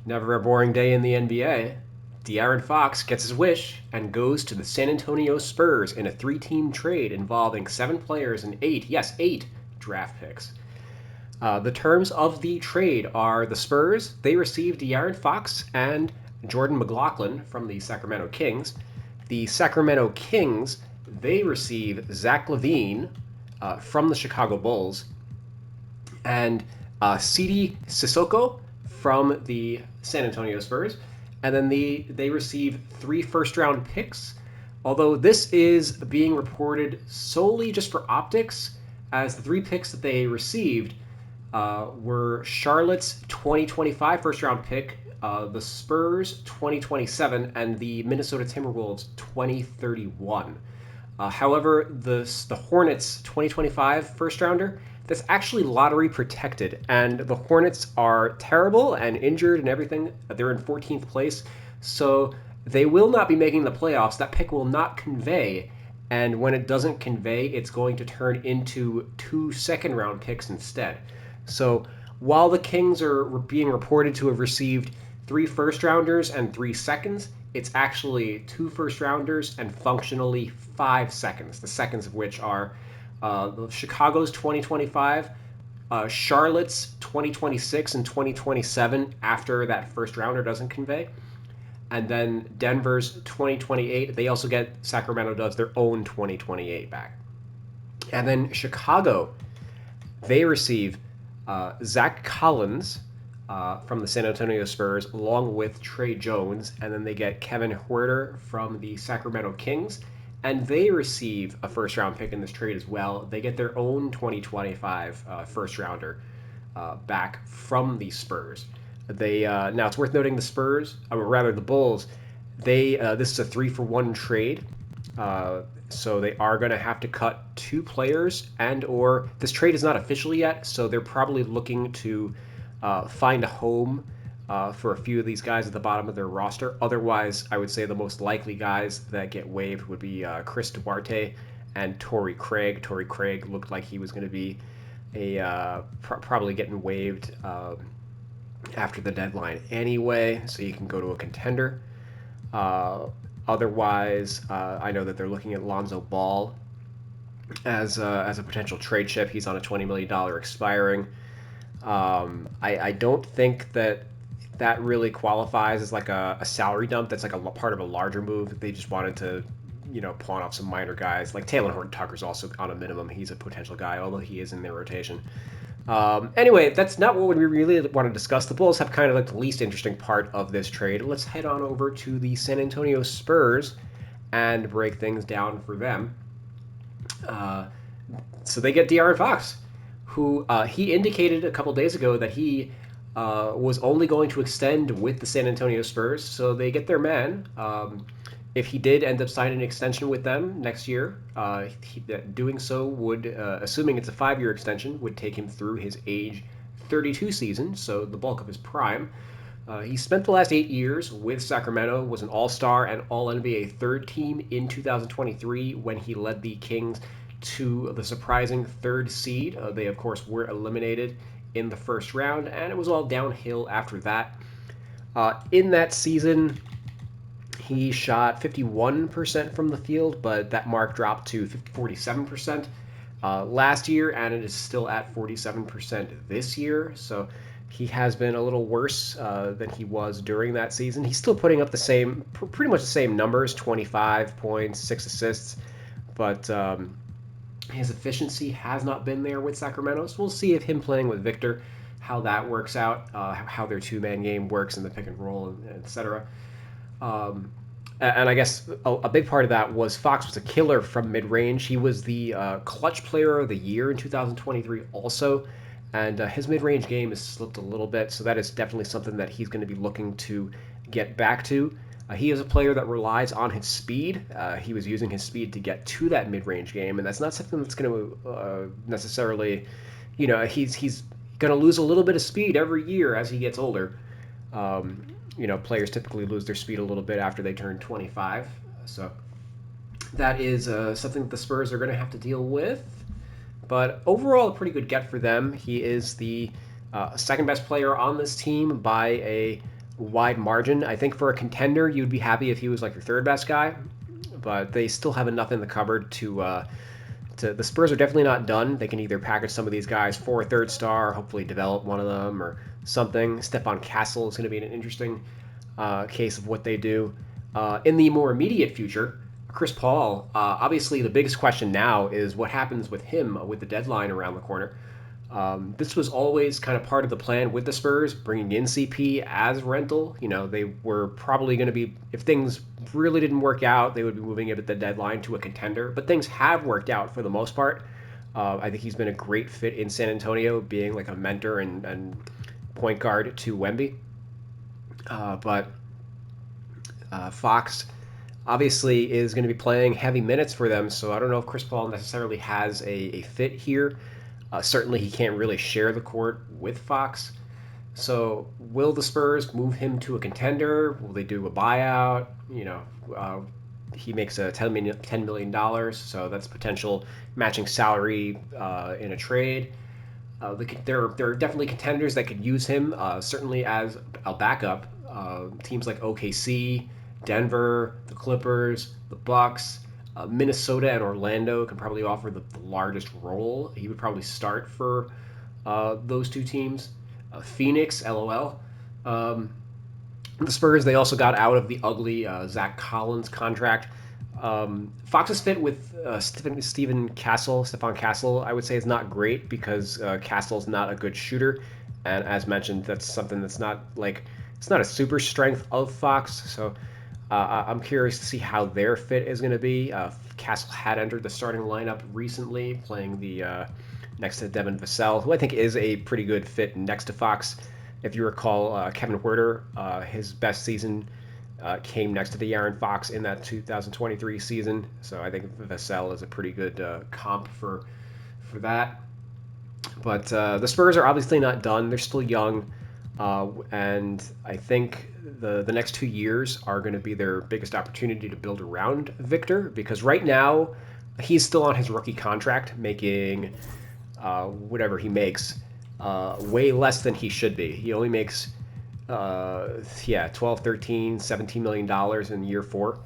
Never a boring day in the NBA. De'Aaron Fox gets his wish and goes to the San Antonio Spurs in a three-team trade involving 7 players and eight draft picks. The terms of the trade are the Spurs, they receive De'Aaron Fox and Jordan McLaughlin from the Sacramento Kings. The Sacramento Kings, they receive Zach LaVine from the Chicago Bulls and Sidi Sissoko from the San Antonio Spurs. And then they receive 3 first-round picks. Although this is being reported solely just for optics, as the 3 picks that they received were Charlotte's 2025 first-round pick, the Spurs 2027, and the Minnesota Timberwolves 2031. However, the Hornets 2025 first rounder, that's actually lottery protected, and the Hornets are terrible and injured and everything. They're in 14th place, so they will not be making the playoffs. That pick will not convey, and when it doesn't convey, it's going to turn into 2 second-round picks instead. So while the Kings are being reported to have received 3 first-rounders and 3 seconds, it's actually 2 first-rounders and functionally 5 seconds, the seconds of which are Chicago's 2025, Charlotte's 2026 and 2027 after that first-rounder doesn't convey, and then Denver's 2028. They also get, Sacramento does their own 2028 back. And then Chicago, they receive Zach Collins from the San Antonio Spurs, along with Trey Jones, and then they get Kevin Huerter from the Sacramento Kings, and they receive a first-round pick in this trade as well. They get their own 2025 first-rounder back from the Spurs. They now it's worth noting the Spurs, or rather the Bulls, they this is a 3-for-1 trade. So they are going to have to cut 2 players, and or this trade is not official yet, so they're probably looking to find a home for a few of these guys at the bottom of their roster. Otherwise, I would say the most likely guys that get waived would be Chris Duarte and Torrey Craig. Torrey Craig looked like he was going to be probably getting waived after the deadline anyway, so you can go to a contender. Otherwise, I know that they're looking at Lonzo Ball as a potential trade chip. He's on a $20 million expiring. I don't think that really qualifies as like a salary dump. That's like a part of a larger move. They just wanted to, pawn off some minor guys. Like Taylor Horton Tucker's also on a minimum. He's a potential guy, although he is in their rotation. Anyway, that's not what we really want to discuss. The Bulls have kind of like the least interesting part of this trade. Let's head on over to the San Antonio Spurs and break things down for them. So they get De'Aaron Fox, who he indicated a couple days ago that he was only going to extend with the San Antonio Spurs. So they get their man. If he did end up signing an extension with them next year, doing so would, assuming it's a 5-year extension, would take him through his age 32 season, so the bulk of his prime. He spent the last 8 years with Sacramento, was an All-Star and All-NBA third team in 2023 when he led the Kings to the surprising 3rd seed. They, of course, were eliminated in the first round, and it was all downhill after that. In that season, he shot 51% from the field, but that mark dropped to 47% last year, and it is still at 47% this year. So he has been a little worse than he was during that season. He's still putting up pretty much the same numbers, 25 points, 6 assists, but his efficiency has not been there with Sacramento. So we'll see if him playing with Victor, how that works out, how their 2-man game works in the pick and roll, etc. And I guess a big part of that was Fox was a killer from mid-range. He was the clutch player of the year in 2023 also, and his mid-range game has slipped a little bit, so that is definitely something that he's going to be looking to get back to. He is a player that relies on his speed. He was using his speed to get to that mid-range game, and that's not something that's going to necessarily, he's going to lose a little bit of speed every year as he gets older. Players typically lose their speed a little bit after they turn 25. So that is something that the Spurs are going to have to deal with. But overall, a pretty good get for them. He is the second best player on this team by a wide margin. I think for a contender, you'd be happy if he was like your third best guy, but they still have enough in the cupboard to. The Spurs are definitely not done. They can either package some of these guys for a third star, hopefully develop one of them or something. Stephon Castle is going to be an interesting case of what they do. In the more immediate future, Chris Paul, obviously the biggest question now is what happens with him with the deadline around the corner. This was always kind of part of the plan with the Spurs, bringing in CP as rental. You know, they were probably going to be, if things really didn't work out, they would be moving it at the deadline to a contender. But things have worked out for the most part. I think he's been a great fit in San Antonio, being like a mentor and point guard to Wemby. But Fox obviously is going to be playing heavy minutes for them, so I don't know if Chris Paul necessarily has a fit here. Certainly, he can't really share the court with Fox. So, will the Spurs move him to a contender? Will they do a buyout? You know, he makes a $10 million, so that's potential matching salary in a trade. There are definitely contenders that could use him, certainly as a backup. Teams like OKC, Denver, the Clippers, the Bucks, Minnesota, and Orlando can probably offer the largest role. He would probably start for those two teams. Phoenix, LOL. The Spurs, they also got out of the ugly Zach Collins contract. Fox's fit with Stephon Castle, I would say is not great because Castle's not a good shooter, and as mentioned, that's something that's not like it's not a super strength of Fox. So I'm curious to see how their fit is going to be. Castle had entered the starting lineup recently, playing the next to Devin Vassell, who I think is a pretty good fit next to Fox. If you recall, Kevin Huerter, his best season came next to the Aaron Fox in that 2023 season. So I think Vassell is a pretty good comp for that. But the Spurs are obviously not done. They're still young. And I think the next 2 years are going to be their biggest opportunity to build around Victor, because right now he's still on his rookie contract, making whatever he makes, way less than he should be. He only makes 12, 13, 17 million dollars in year 4,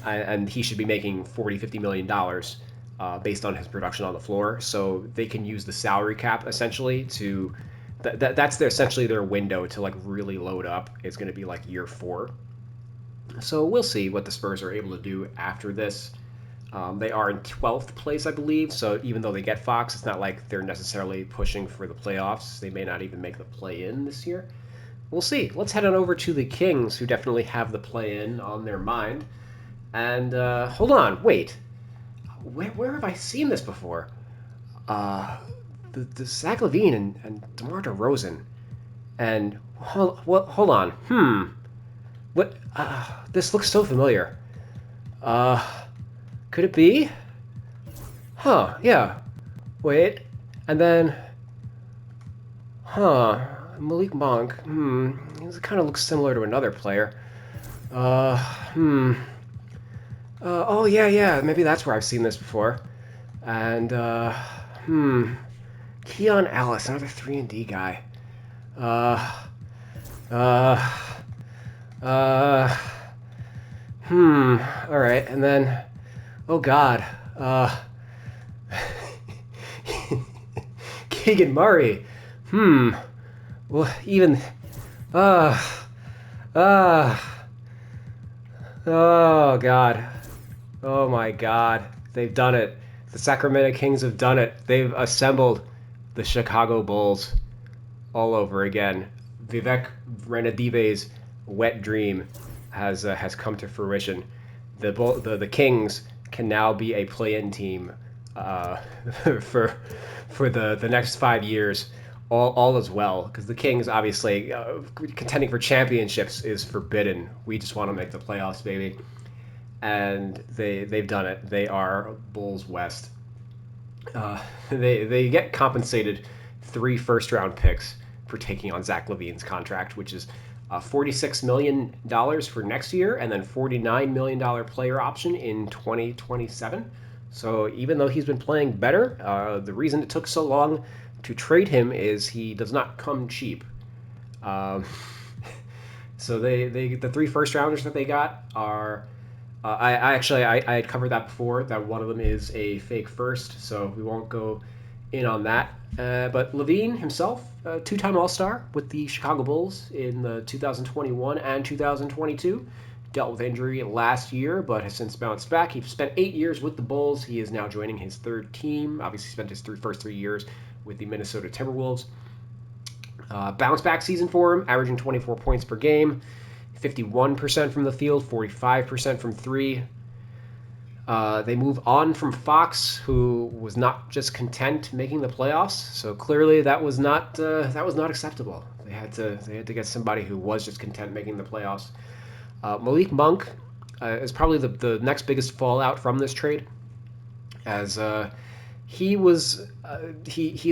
and he should be making 40, 50 million dollars based on his production on the floor. So they can use the salary cap essentially to that's essentially their window to like really load up. It's going to be like year 4. So we'll see what the Spurs are able to do after this. They are in 12th place, I believe. So even though they get Fox, it's not like they're necessarily pushing for the playoffs. They may not even make the play-in this year. We'll see. Let's head on over to the Kings, who definitely have the play-in on their mind. And hold on, wait. Where have I seen this before? The Zach LaVine and DeMar DeRozan. And hold on. What? This looks so familiar. Could it be? Huh, yeah. Wait. And then... Malik Monk. He kind of looks similar to another player. Oh, yeah. Maybe that's where I've seen this before. And, Keon Ellis, another 3-and-D guy. Alright, and then... Oh, God. Keegan Murray. Well, even... Oh, God. Oh, my God. They've done it. The Sacramento Kings have done it. They've assembled the Chicago Bulls all over again. Vivek Ranadive's wet dream has come to fruition. The Kings can now be a play-in team for the next 5 years. All is well, because the Kings obviously contending for championships is forbidden. We just want to make the playoffs, baby. And they've done it. They are Bulls West. They get compensated 3 first-round picks for taking on Zach LaVine's contract, which is $46 million for next year, and then $49 million player option in 2027. So even though he's been playing better, the reason it took so long to trade him is he does not come cheap. So they the three first rounders that they got are I had covered that before, that one of them is a fake first, so we won't go in on that. But LaVine himself, two-time All-Star with the Chicago Bulls in the 2021 and 2022, dealt with injury last year, but has since bounced back. He spent 8 years with the Bulls. He is now joining his third team. Obviously, spent his first 3 years with the Minnesota Timberwolves. Bounce back season for him, averaging 24 points per game, 51% from the field, 45% from three. They move on from Fox, who was not just content making the playoffs. So clearly that was not acceptable. They had to get somebody who was just content making the playoffs. Malik Monk is probably the next biggest fallout from this trade, as he's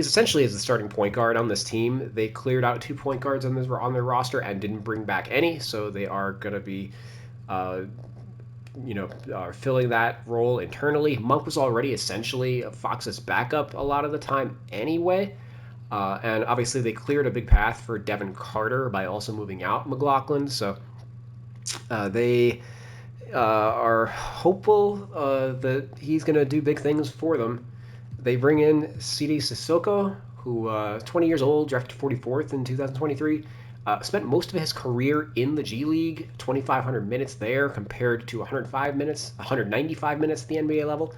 essentially as the starting point guard on this team. They cleared out 2 point guards on their roster and didn't bring back any, so they are going to be filling that role internally. Monk was already essentially Fox's backup a lot of the time anyway. And obviously they cleared a big path for Devin Carter by also moving out McLaughlin. So they are hopeful that he's going to do big things for them. They bring in CD Sissoko, who 20 years old, drafted 44th in 2023. Spent most of his career in the G League, 2,500 minutes there compared to 195 minutes at the NBA level.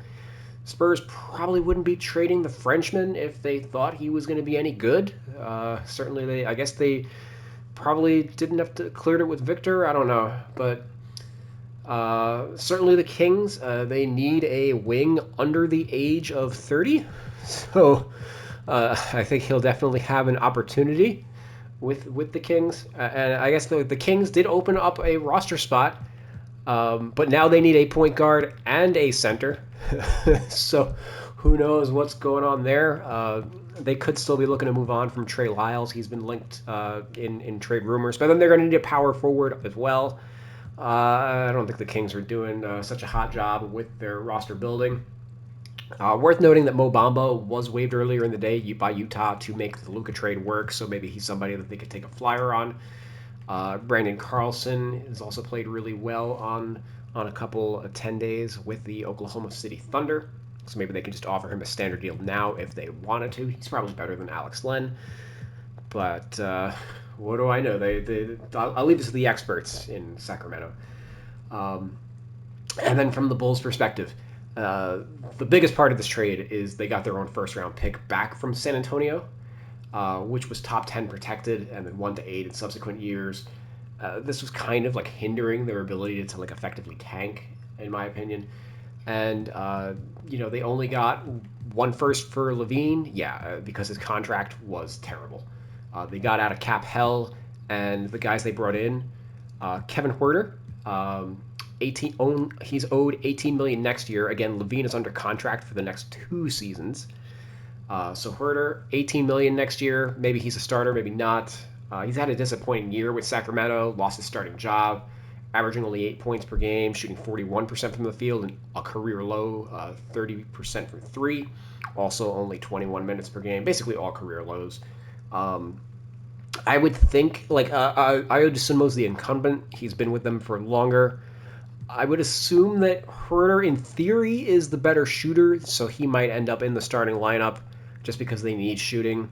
Spurs probably wouldn't be trading the Frenchman if they thought he was going to be any good. Certainly, I guess they probably didn't have to clear it with Victor. I don't know, but certainly the Kings, they need a wing under the age of 30. So I think he'll definitely have an opportunity with the Kings. And I guess the Kings did open up a roster spot, but now they need a point guard and a center. So who knows what's going on there. They could still be looking to move on from Trey Lyles. He's been linked in trade rumors. But then they're going to need a power forward as well. I don't think the Kings are doing such a hot job with their roster building. Worth noting that Mo Bamba was waived earlier in the day by Utah to make the Luka trade work, so maybe he's somebody that they could take a flyer on. Brandon Carlson has also played really well on a couple of 10 days with the Oklahoma City Thunder, so maybe they can just offer him a standard deal now if they wanted to. He's probably better than Alex Len, but what do I know? I'll leave this to the experts in Sacramento. And then from the Bulls' perspective, the biggest part of this trade is they got their own first-round pick back from San Antonio, which was top 10 protected, and then 1 to 8 in subsequent years. This was kind of like hindering their ability to like effectively tank, in my opinion. And they only got one first for LaVine, because his contract was terrible. They got out of cap hell, and the guys they brought in, Kevin Huerter, he's owed $18 million next year. Again, LaVine is under contract for the next 2 seasons. So Huerter, $18 million next year. Maybe he's a starter, maybe not. He's had a disappointing year with Sacramento, lost his starting job, averaging only 8 points per game, shooting 41% from the field, and a career low 30% from three. Also only 21 minutes per game, basically all career lows. I would think, Ayo Dosunmu's the incumbent. He's been with them for longer. I would assume that Huerter, in theory, is the better shooter, so he might end up in the starting lineup just because they need shooting.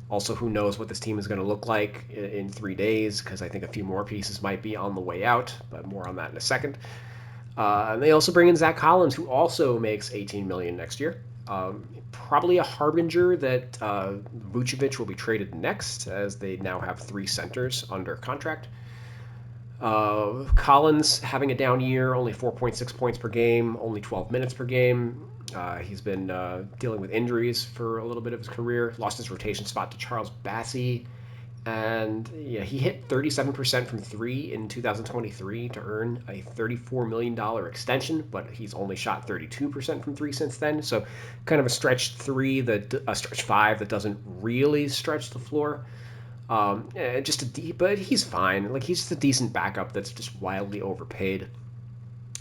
Also, who knows what this team is going to look like in 3 days, because I think a few more pieces might be on the way out, but more on that in a second. And they also bring in Zach Collins, who also makes $18 million next year. Probably a harbinger that Vucevic will be traded next, as they now have 3 centers under contract. Collins having a down year, only 4.6 points per game, only 12 minutes per game. He's been dealing with injuries for a little bit of his career. Lost his rotation spot to Charles Bassey. And he hit 37% from 3 in 2023 to earn a $34 million extension, but he's only shot 32% from 3 since then. So kind of a stretch 5 that doesn't really stretch the floor. But he's fine. Like, he's just a decent backup that's just wildly overpaid.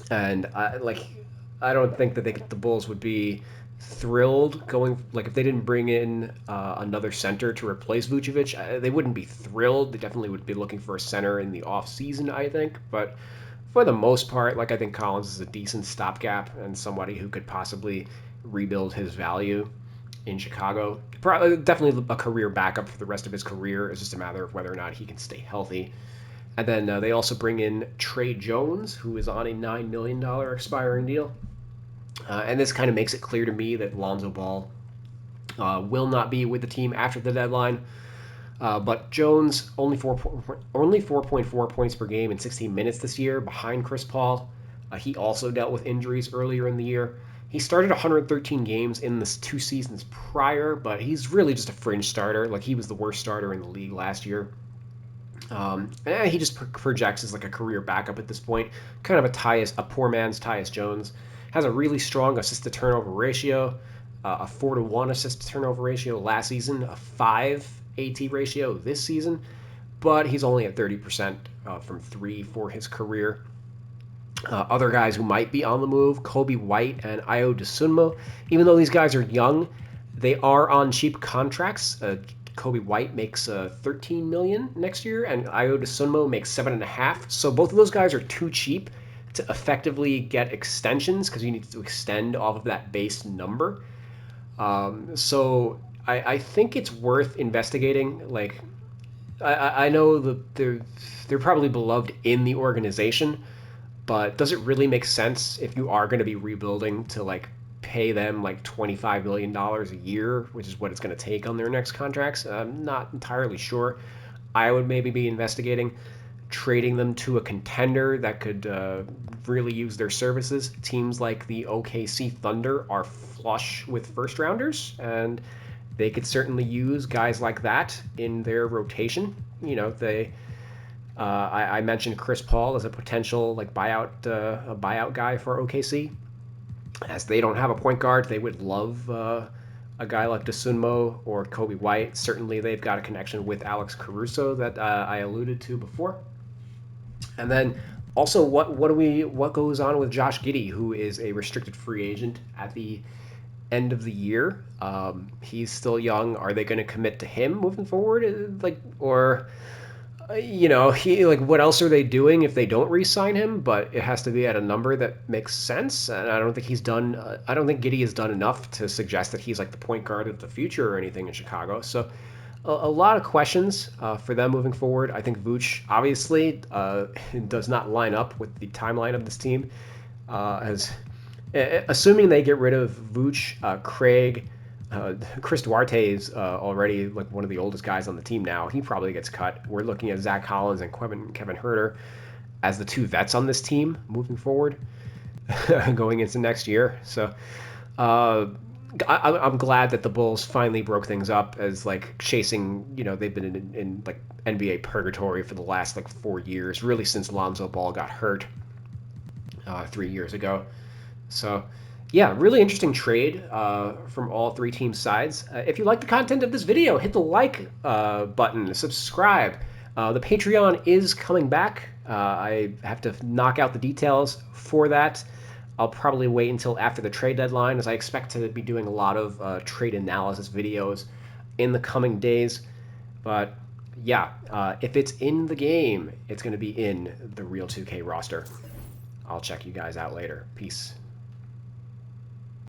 And I don't think that the Bulls would be thrilled going, like, if they didn't bring in another center to replace Vucevic, they wouldn't be thrilled. They definitely would be looking for a center in the offseason, I think. But for the most part, like, I think Collins is a decent stopgap and somebody who could possibly rebuild his value in Chicago. Probably, definitely a career backup for the rest of his career. It's just a matter of whether or not he can stay healthy. And then they also bring in Trey Jones, who is on a $9 million expiring deal. And this kind of makes it clear to me that Lonzo Ball will not be with the team after the deadline. But Jones only 4.4 points per game in 16 minutes this year, behind Chris Paul. He also dealt with injuries earlier in the year. He started 113 games in the 2 seasons prior, but he's really just a fringe starter. Like, he was the worst starter in the league last year. He just projects as like a career backup at this point. Kind of a poor man's Tyus Jones. Has a really strong assist to turnover ratio, a 4-to-1 assist to turnover ratio last season, a 5 AT ratio this season, but he's only at 30% from three for his career. Other guys who might be on the move: Kobe White and Ayo Dosunmu. Even though these guys are young, they are on cheap contracts. Kobe White makes $13 million next year, and Ayo Dosunmu makes $7.5. So both of those guys are too cheap to effectively get extensions because you need to extend off of that base number. So I think it's worth investigating. Like, I know that they're probably beloved in the organization, but does it really make sense if you are going to be rebuilding to like pay them like $25 million a year, which is what it's going to take on their next contracts? I'm not entirely sure. I would maybe be investigating trading them to a contender that could really use their services. Teams like the OKC Thunder are flush with first rounders, and they could certainly use guys like that in their rotation. You know, I mentioned Chris Paul as a potential like a buyout guy for OKC. As they don't have a point guard, they would love a guy like Dosunmu or Kobe White. Certainly, they've got a connection with Alex Caruso that I alluded to before. And then also, what goes on with Josh Giddey, who is a restricted free agent at the end of the year? He's still young. Are they going to commit to him moving forward? Like, or what else are they doing if they don't re-sign him? But it has to be at a number that makes sense. And I don't think he's done. I don't think Giddey has done enough to suggest that he's like the point guard of the future or anything in Chicago. So a lot of questions for them moving forward. I think Vooch obviously does not line up with the timeline of this team. As assuming they get rid of Vooch, Craig. Chris Duarte is already like one of the oldest guys on the team now. He probably gets cut. We're looking at Zach Collins and Kevin Huerter as the two vets on this team moving forward, going into next year. So I'm glad that the Bulls finally broke things up as like chasing. They've been in like NBA purgatory for the last like 4 years, really since Lonzo Ball got hurt 3 years ago. So, yeah, really interesting trade from all three teams' sides. If you like the content of this video, hit the like button, subscribe. The Patreon is coming back. I have to knock out the details for that. I'll probably wait until after the trade deadline, as I expect to be doing a lot of trade analysis videos in the coming days. But yeah, if it's in the game, it's going to be in the Real 2K roster. I'll check you guys out later. Peace.